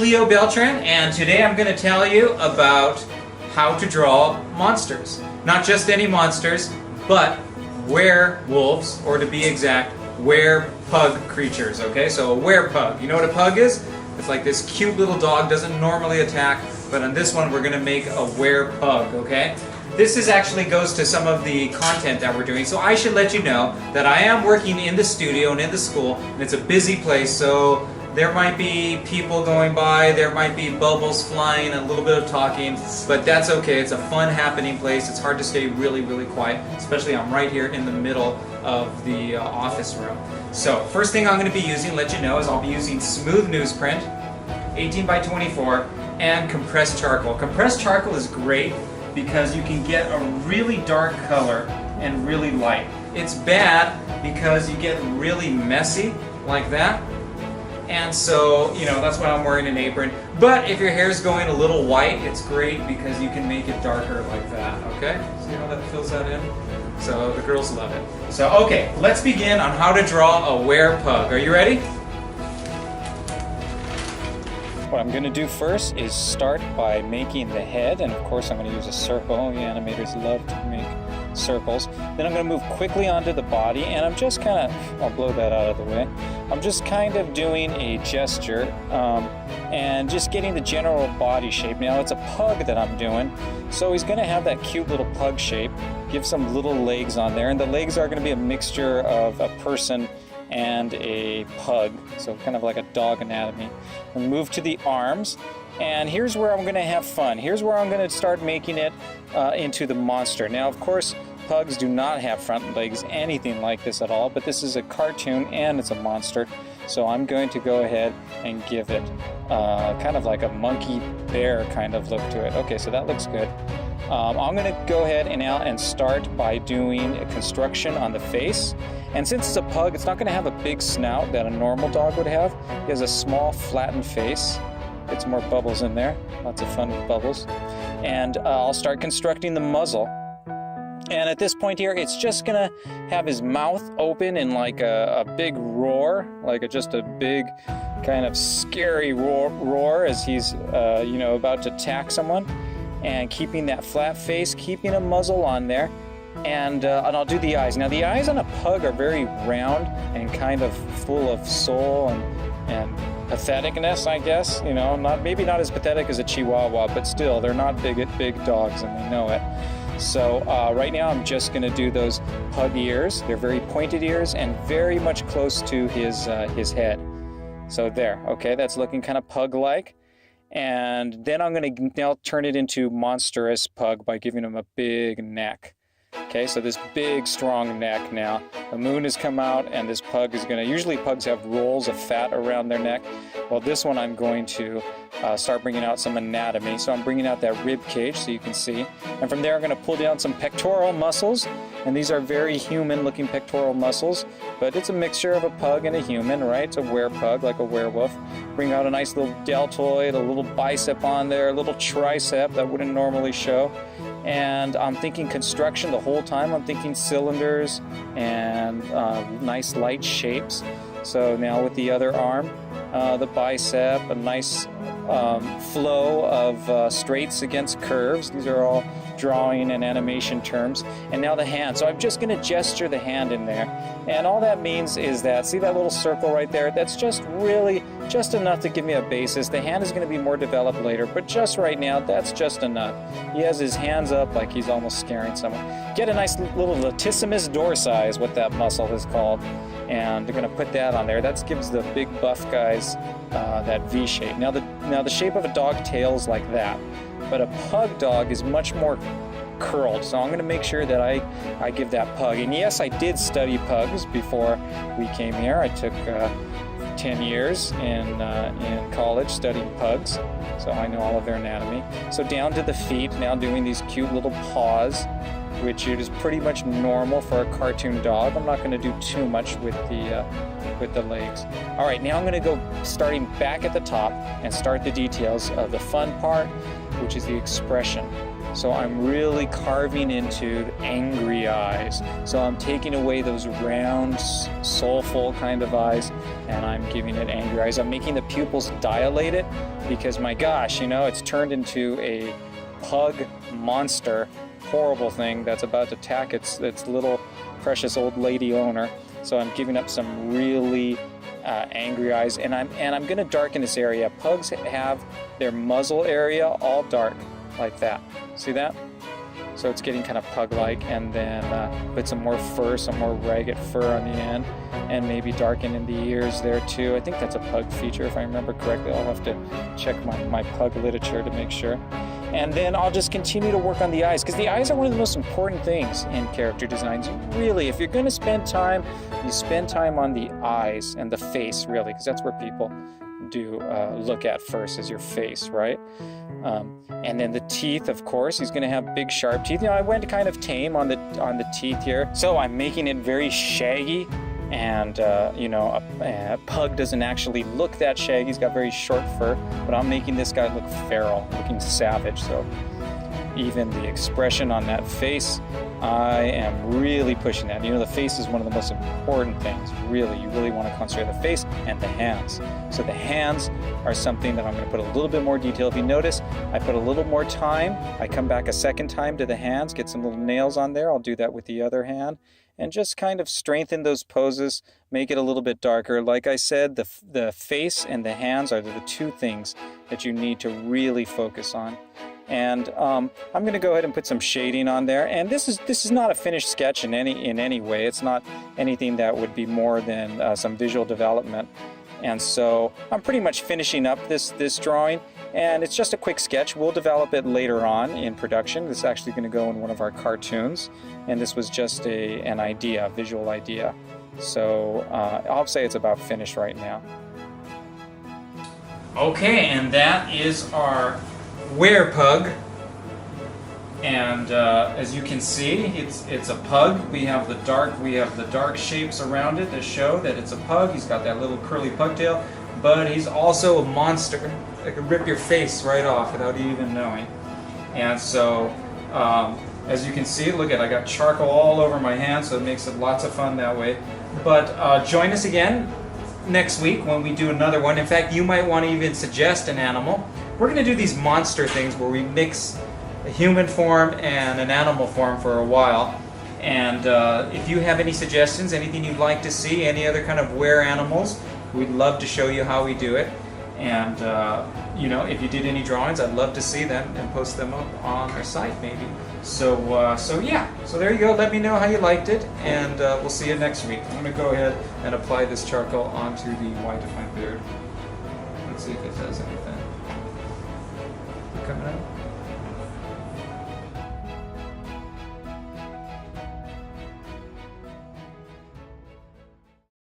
I'm Leo Beltran, and today I'm going to tell you about how to draw monsters. Not just any monsters, but werewolves, or to be exact, werepug creatures, okay? So a werepug. You know what a pug is? It's like this cute little dog, doesn't normally attack, but on this one we're going to make a werepug, okay? This actually goes to some of the content that we're doing, so I should let you know that I am working in the studio and in the school, and it's a busy place, so there might be people going by, there might be bubbles flying, and a little bit of talking, but that's okay. It's a fun, happening place. It's hard to stay really, really quiet, especially I'm right here in the middle of the office room. So, first thing I'm going to be using, let you know, is I'll be using smooth newsprint, 18 by 24, and compressed charcoal. Compressed charcoal is great because you can get a really dark color and really light. It's bad because you get really messy like that. And so, you know, that's why I'm wearing an apron. But if your hair is going a little white, it's great because you can make it darker like that, okay? See how that fills that in? So the girls love it. So, okay, let's begin on how to draw a werepug. Are you ready? What I'm going to do first is start by making the head, and of course I'm going to use a circle. The animators love to make circles. Then I'm going to move quickly onto the body, and I'm just kind of, I'll blow that out of the way. I'm just kind of doing a gesture and just getting the general body shape. Now it's a pug that I'm doing, so he's going to have that cute little pug shape. Give some little legs on there, and the legs are going to be a mixture of a person and a pug, so kind of like a dog anatomy. And move to the arms, and here's where I'm going to have fun. Here's where I'm going to start making it into the monster. Now, of course, pugs do not have front legs, anything like this at all, but this is a cartoon and it's a monster, so I'm going to go ahead and give it kind of like a monkey bear kind of look to it. Okay, so that looks good. I'm going to go ahead and start by doing a construction on the face. And since it's a pug, it's not going to have a big snout that a normal dog would have. He has a small, flattened face. Get some more bubbles in there. Lots of fun with bubbles. And I'll start constructing the muzzle. And at this point here, it's just going to have his mouth open in like a big roar, like just a big kind of scary roar as he's, about to attack someone. And keeping that flat face, keeping a muzzle on there. And I'll do the eyes. Now the eyes on a pug are very round and kind of full of soul and patheticness, I guess. You know, maybe not as pathetic as a Chihuahua, but still, they're not big dogs, and they know it. So right now I'm just going to do those pug ears. They're very pointed ears and very much close to his head. So there, okay, that's looking kind of pug-like. And then I'm going to now turn it into monstrous pug by giving him a big neck. Okay, so this big, strong neck now. The moon has come out, and this pug is going to... Usually pugs have rolls of fat around their neck. Well, this one I'm going to start bringing out some anatomy. So I'm bringing out that rib cage so you can see. And from there I'm going to pull down some pectoral muscles. And these are very human-looking pectoral muscles. But it's a mixture of a pug and a human, right? It's a werepug, like a werewolf. Bring out a nice little deltoid, a little bicep on there, a little tricep that wouldn't normally show. And I'm thinking construction the whole time. I'm thinking cylinders and nice light shapes. So now with the other arm, the bicep, a nice flow of straights against curves. These are all drawing and animation terms. And now the hand. So I'm just going to gesture the hand in there. And all that means is that, see that little circle right there? That's just really just enough to give me a basis. The hand is going to be more developed later, but just right now, that's just enough. He has his hands up like he's almost scaring someone. Get a nice little latissimus dorsi is what that muscle is called. And they're going to put that on there. That gives the big buff guys that V shape. Now the shape of a dog tail is like that, but a pug dog is much more curled. So I'm going to make sure that I give that pug. And yes, I did study pugs before we came here. I took 10 years in college studying pugs, so I know all of their anatomy. So down to the feet, now doing these cute little paws, which is pretty much normal for a cartoon dog. I'm not going to do too much with the legs. All right, now I'm going to go starting back at the top and start the details of the fun part, which is the expression. So I'm really carving into angry eyes. So I'm taking away those round, soulful kind of eyes, and I'm giving it angry eyes. I'm making the pupils dilated because, my gosh, you know, it's turned into a pug monster, horrible thing that's about to attack its little precious old lady owner. So I'm giving up some really angry eyes, and I'm going to darken this area. Pugs have their muzzle area all dark like that. See that? So it's getting kind of pug-like, and then put some more fur, some more ragged fur on the end, and maybe darken in the ears there too. I think that's a pug feature if I remember correctly. I'll have to check my pug literature to make sure. And then I'll just continue to work on the eyes, because the eyes are one of the most important things in character designs. Really, if you're going to spend time, you spend time on the eyes and the face, really, because that's where people do look at first, is your face, right? And then the teeth, of course, he's going to have big sharp teeth. You know, I went kind of tame on the teeth here, so I'm making it very shaggy. And you know, a pug doesn't actually look that shaggy. He's got very short fur, but I'm making this guy look feral, looking savage. So even the expression on that face, I am really pushing that. You know, the face is one of the most important things. Really, you really want to concentrate on the face and the hands. So the hands are something that I'm going to put a little bit more detail. If you notice, I put a little more time. I come back a second time to the hands, get some little nails on there. I'll do that with the other hand. And just kind of strengthen those poses, make it a little bit darker. Like I said, the face and the hands are the two things that you need to really focus on. And I'm going to go ahead and put some shading on there. And this is not a finished sketch in any way. It's not anything that would be more than some visual development. And so I'm pretty much finishing up this drawing. And it's just a quick sketch. We'll develop it later on in production. This is actually going to go in one of our cartoons. And this was just an idea, a visual idea. So I'll say it's about finished right now. Okay, and that is our werepug. And as you can see, it's a pug. We have the dark shapes around it to show that it's a pug. He's got that little curly pugtail, but he's also a monster that can rip your face right off without you even knowing. And so, as you can see, look at, I got charcoal all over my hands, so it makes it lots of fun that way. But join us again next week when we do another one. In fact, you might want to even suggest an animal. We're going to do these monster things where we mix a human form and an animal form for a while. And if you have any suggestions, anything you'd like to see, any other kind of were animals, we'd love to show you how we do it. And you know, if you did any drawings, I'd love to see them and post them up on our site maybe. So yeah, so there you go. Let me know how you liked it, and we'll see you next week. I'm going to go ahead and apply this charcoal onto the white of my beard. Let's see if it does anything.